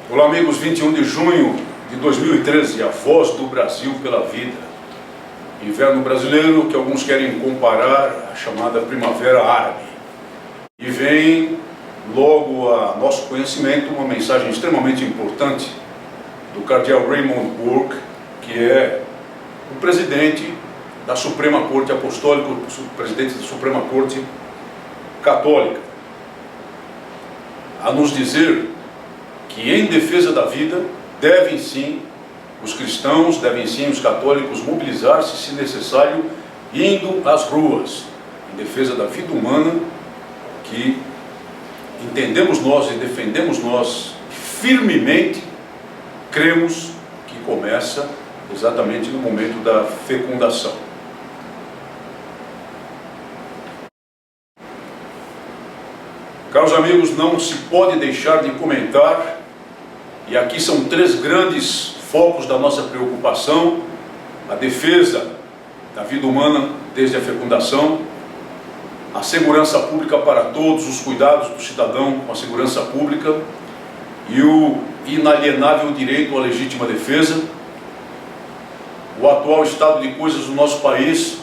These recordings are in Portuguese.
Olá amigos, 21 de junho de 2013, a voz do Brasil pela vida. Inverno brasileiro que alguns querem comparar à chamada Primavera Árabe. E vem logo a nosso conhecimento uma mensagem extremamente importante do cardeal Raymond Burke, que é o presidente da Suprema Corte Apostólica, o presidente da Suprema Corte Católica, a nos dizer que em defesa da vida devem sim os cristãos, devem sim os católicos mobilizar-se, se necessário, indo às ruas, em defesa da vida humana, que entendemos nós e defendemos nós firmemente, cremos que começa exatamente no momento da fecundação. Caros amigos, não se pode deixar de comentar, e aqui são três grandes focos da nossa preocupação: a defesa da vida humana desde a fecundação, a segurança pública para todos, os cuidados do cidadão com a segurança pública e o inalienável direito à legítima defesa. O atual estado de coisas do nosso país,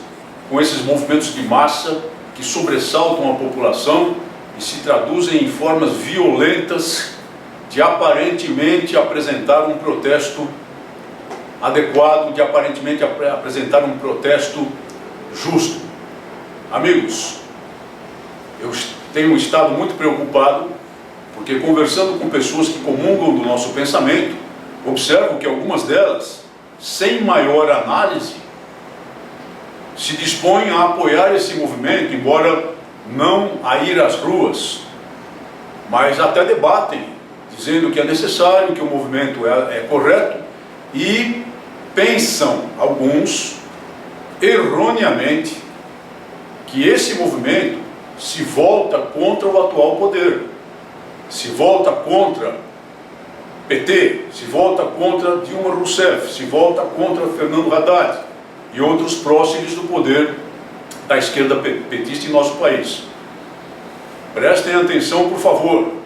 com esses movimentos de massa que sobressaltam a população e se traduzem em formas violentas de aparentemente apresentar um protesto adequado, de aparentemente apresentar um protesto justo. Amigos, eu tenho estado muito preocupado, porque conversando com pessoas que comungam do nosso pensamento, observo que algumas delas, sem maior análise, se dispõem a apoiar esse movimento, embora não a ir às ruas, mas até debatem, dizendo que é necessário, que o movimento é correto, e pensam, alguns, erroneamente, que esse movimento se volta contra o atual poder, se volta contra PT, se volta contra Dilma Rousseff, se volta contra Fernando Haddad e outros próximos do poder da esquerda petista em nosso país. Prestem atenção, por favor.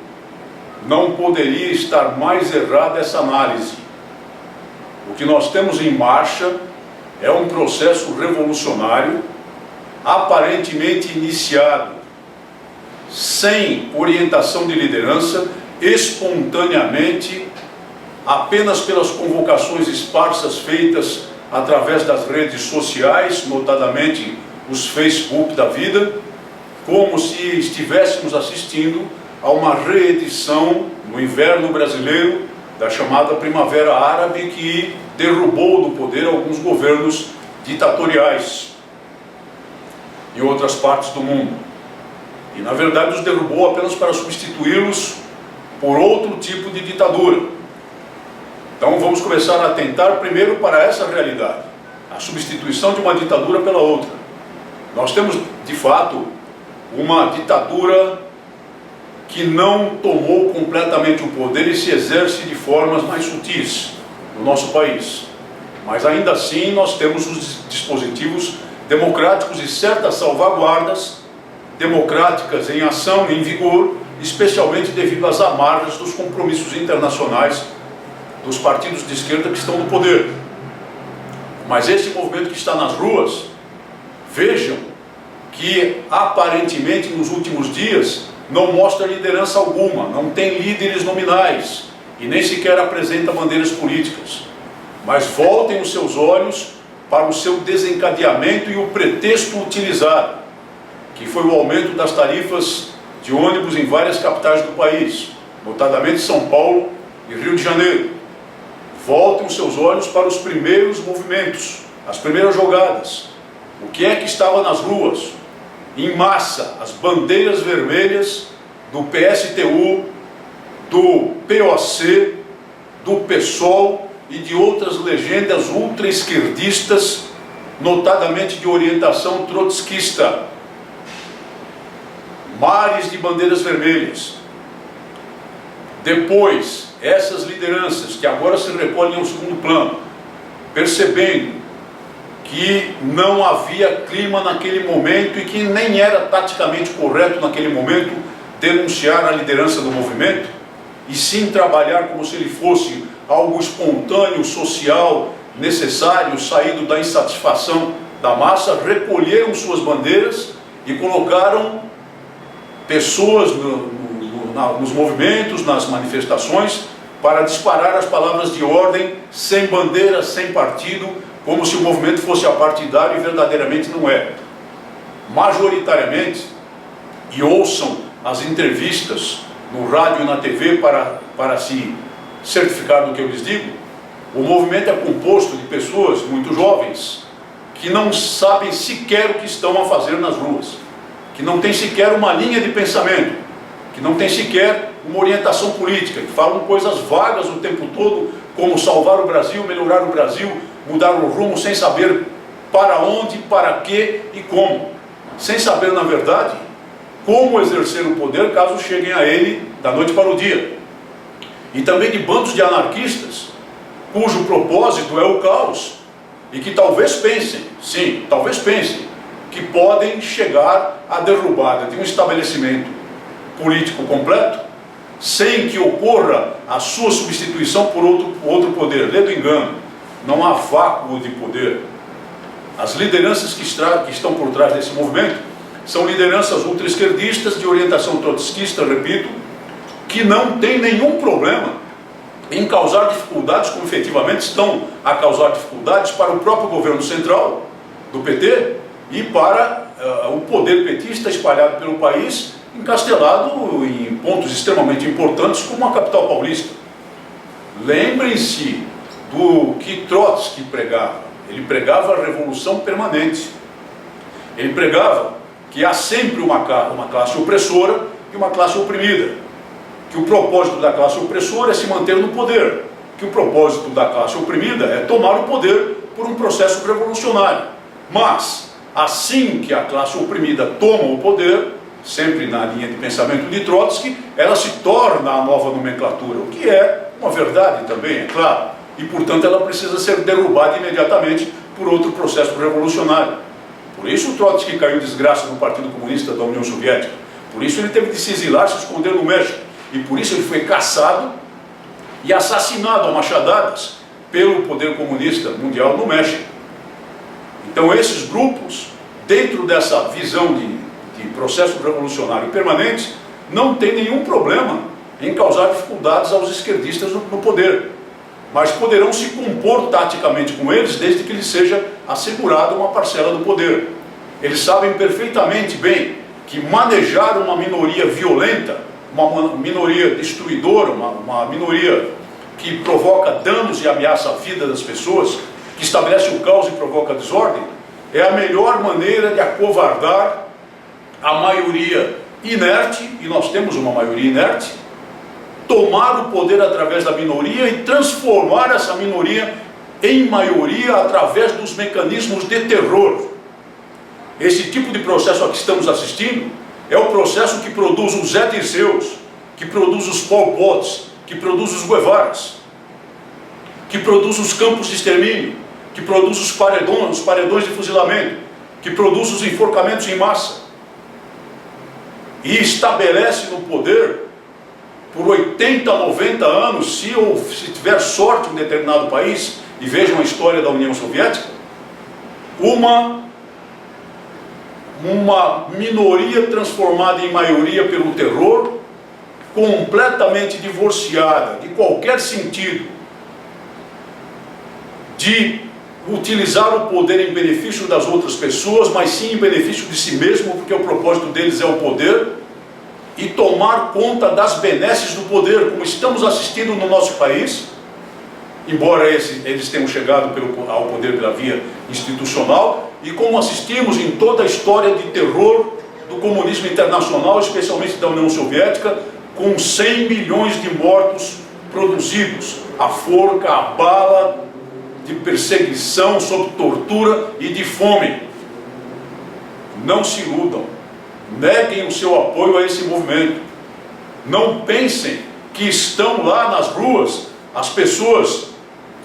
Não poderia estar mais errada essa análise. O que nós temos em marcha é um processo revolucionário, aparentemente iniciado sem orientação de liderança, espontaneamente, apenas pelas convocações esparsas feitas através das redes sociais, notadamente os Facebook da vida, como se estivéssemos assistindo a uma reedição no inverno brasileiro da chamada Primavera Árabe, que derrubou do poder alguns governos ditatoriais em outras partes do mundo. E na verdade os derrubou apenas para substituí-los por outro tipo de ditadura. Então vamos começar a atentar primeiro para essa realidade, a substituição de uma ditadura pela outra. Nós temos de fato uma ditadura que não tomou completamente o poder e se exerce de formas mais sutis no nosso país. Mas ainda assim nós temos os dispositivos democráticos e certas salvaguardas democráticas em ação, em vigor, especialmente devido às amarras dos compromissos internacionais dos partidos de esquerda que estão no poder. Mas esse movimento que está nas ruas, vejam que aparentemente nos últimos dias não mostra liderança alguma, não tem líderes nominais e nem sequer apresenta bandeiras políticas. Mas voltem os seus olhos para o seu desencadeamento e o pretexto utilizado, que foi o aumento das tarifas de ônibus em várias capitais do país, notadamente São Paulo e Rio de Janeiro. Voltem os seus olhos para os primeiros movimentos, as primeiras jogadas. O que é que estava nas ruas? Em massa, as bandeiras vermelhas do PSTU, do POC, do PSOL e de outras legendas ultra-esquerdistas, notadamente de orientação trotskista. Mares de bandeiras vermelhas. Depois, essas lideranças que agora se recolhem ao segundo plano, percebendo que não havia clima naquele momento e que nem era taticamente correto naquele momento denunciar a liderança do movimento, e sim trabalhar como se ele fosse algo espontâneo, social, necessário, saído da insatisfação da massa, recolheram suas bandeiras e colocaram pessoas nos movimentos, nas manifestações, para disparar as palavras de ordem, sem bandeira, sem partido, como se o movimento fosse apartidário e verdadeiramente não é. Majoritariamente, e ouçam as entrevistas no rádio e na TV para se certificar do que eu lhes digo, o movimento é composto de pessoas muito jovens que não sabem sequer o que estão a fazer nas ruas, que não têm sequer uma linha de pensamento, que não têm sequer uma orientação política, que falam coisas vagas o tempo todo, como salvar o Brasil, melhorar o Brasil, mudar o rumo, sem saber para onde, para quê e como. Sem saber, na verdade, como exercer o poder caso cheguem a ele da noite para o dia. E também de bandos de anarquistas, cujo propósito é o caos, e que talvez pensem, sim, talvez pensem, que podem chegar à derrubada de um estabelecimento político completo, sem que ocorra a sua substituição por outro poder. Lê do engano, não há vácuo de poder. As lideranças que estão por trás desse movimento são lideranças ultra-esquerdistas de orientação trotskista, repito, que não tem nenhum problema em causar dificuldades, como efetivamente estão a causar dificuldades para o próprio governo central do PT e para o poder petista espalhado pelo país, encastelado em pontos extremamente importantes como a capital paulista. Lembrem-se do que Trotsky pregava. Ele pregava a revolução permanente. Ele pregava que há sempre uma classe opressora e uma classe oprimida. Que o propósito da classe opressora é se manter no poder. Que o propósito da classe oprimida é tomar o poder por um processo revolucionário. Mas, assim que a classe oprimida toma o poder, sempre na linha de pensamento de Trotsky, ela se torna a nova nomenclatura, o que é uma verdade também, é claro. E, portanto, ela precisa ser derrubada imediatamente por outro processo revolucionário. Por isso o Trotsky caiu em desgraça no Partido Comunista da União Soviética. Por isso ele teve de se exilar, se esconder no México. E por isso ele foi caçado e assassinado a machadadas pelo poder comunista mundial no México. Então esses grupos, dentro dessa visão de processo revolucionário permanente, não tem nenhum problema em causar dificuldades aos esquerdistas no poder. Mas poderão se compor taticamente com eles, desde que lhes seja assegurada uma parcela do poder. Eles sabem perfeitamente bem que manejar uma minoria violenta, uma minoria destruidora, uma minoria que provoca danos e ameaça a vida das pessoas, que estabelece o caos e provoca a desordem, é a melhor maneira de acovardar a maioria inerte, e nós temos uma maioria inerte, tomar o poder através da minoria e transformar essa minoria em maioria através dos mecanismos de terror. Esse tipo de processo a que estamos assistindo é o processo que produz os Zé Dirceus, que produz os Pol Pots, que produz os Guevaras, que produz os campos de extermínio, que produz os paredões de fuzilamento, que produz os enforcamentos em massa. E estabelece no poder, por 80, 90 anos, se tiver sorte em determinado país, e vejam a história da União Soviética, uma minoria transformada em maioria pelo terror, completamente divorciada de qualquer sentido de utilizar o poder em benefício das outras pessoas, mas sim em benefício de si mesmo, porque o propósito deles é o poder, e tomar conta das benesses do poder, como estamos assistindo no nosso país, embora eles tenham chegado ao poder pela via institucional, e como assistimos em toda a história de terror do comunismo internacional, especialmente da União Soviética, com 100 milhões de mortos produzidos, a forca, a bala, de perseguição, sob tortura e de fome. Não se iludam, neguem o seu apoio a esse movimento. Não pensem que estão lá nas ruas as pessoas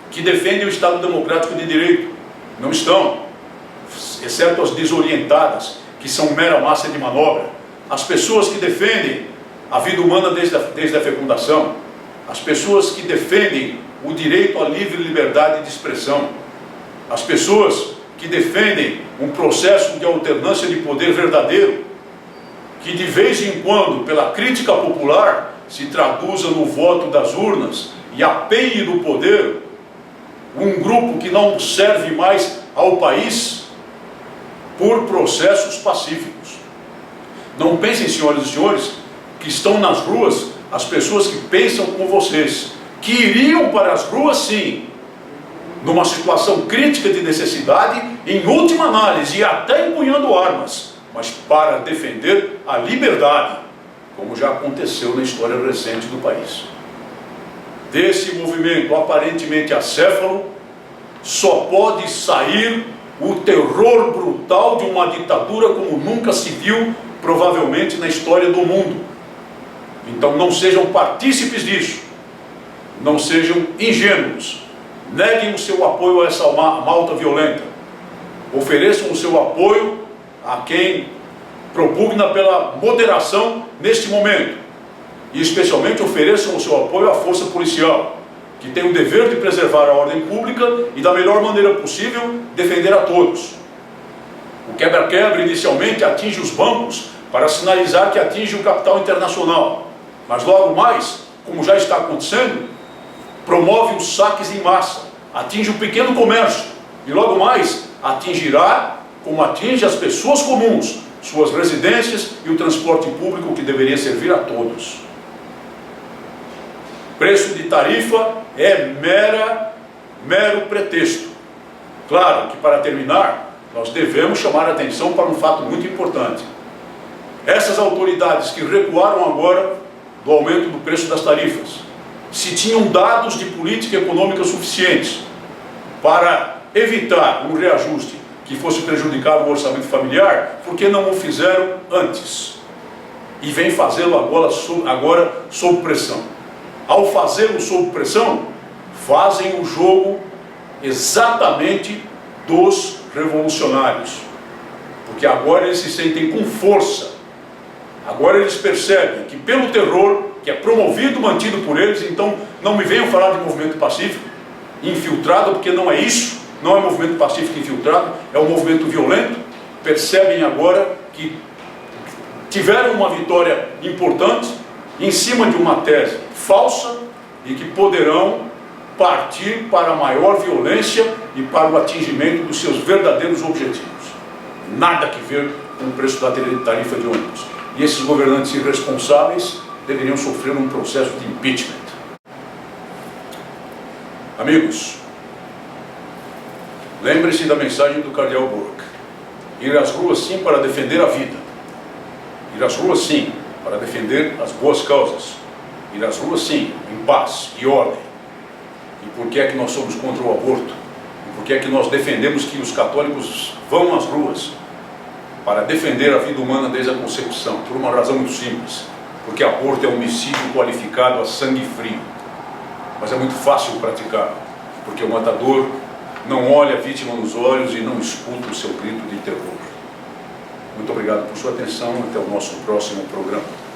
que defendem o Estado Democrático de Direito. Não estão, exceto as desorientadas, que são mera massa de manobra. As pessoas que defendem a vida humana desde a fecundação, as pessoas que defendem o direito à livre liberdade de expressão, as pessoas que defendem um processo de alternância de poder verdadeiro, que de vez em quando, pela crítica popular, se traduza no voto das urnas e apeie do poder um grupo que não serve mais ao país por processos pacíficos. Não pensem, senhoras e senhores, que estão nas ruas as pessoas que pensam como vocês, que iriam para as ruas sim, numa situação crítica de necessidade, em última análise, e até empunhando armas, mas para defender a liberdade, como já aconteceu na história recente do país. Desse movimento aparentemente acéfalo, só pode sair o terror brutal de uma ditadura como nunca se viu, provavelmente, na história do mundo. Então não sejam partícipes disso, não sejam ingênuos, neguem o seu apoio a essa malta violenta, ofereçam o seu apoio a quem propugna pela moderação neste momento, e especialmente ofereçam o seu apoio à força policial, que tem o dever de preservar a ordem pública e da melhor maneira possível defender a todos. O quebra-quebra inicialmente atinge os bancos para sinalizar que atinge o capital internacional, mas logo mais, como já está acontecendo, promove os saques em massa, atinge o pequeno comércio e logo mais atingirá, como atinge as pessoas comuns, suas residências e o transporte público que deveria servir a todos. Preço de tarifa é mero pretexto. Claro que, para terminar, nós devemos chamar a atenção para um fato muito importante. Essas autoridades que recuaram agora do aumento do preço das tarifas, se tinham dados de política econômica suficientes para evitar um reajuste que fosse prejudicar o orçamento familiar, por que não o fizeram antes? E vem fazê-lo agora sob pressão. Ao fazê-lo sob pressão, fazem o jogo exatamente dos revolucionários. Porque agora eles se sentem com força. Agora eles percebem que pelo terror que é promovido, mantido por eles, então não me venham falar de movimento pacífico, infiltrado, porque não é isso, não é movimento pacífico infiltrado, é um movimento violento. Percebem agora que tiveram uma vitória importante em cima de uma tese falsa e que poderão partir para a maior violência e para o atingimento dos seus verdadeiros objetivos. Nada que ver com o preço da tarifa de ônibus. E esses governantes irresponsáveis deveriam sofrer um processo de impeachment. Amigos, lembre-se da mensagem do cardeal Burke. Ir às ruas sim para defender a vida. Ir às ruas sim para defender as boas causas. Ir às ruas sim, em paz e ordem. E por que é que nós somos contra o aborto? E por que é que nós defendemos que os católicos vão às ruas? Para defender a vida humana desde a concepção, por uma razão muito simples. Porque aborto é homicídio qualificado a sangue frio. Mas é muito fácil praticar, porque o matador não olha a vítima nos olhos e não escuta o seu grito de terror. Muito obrigado por sua atenção, até o nosso próximo programa.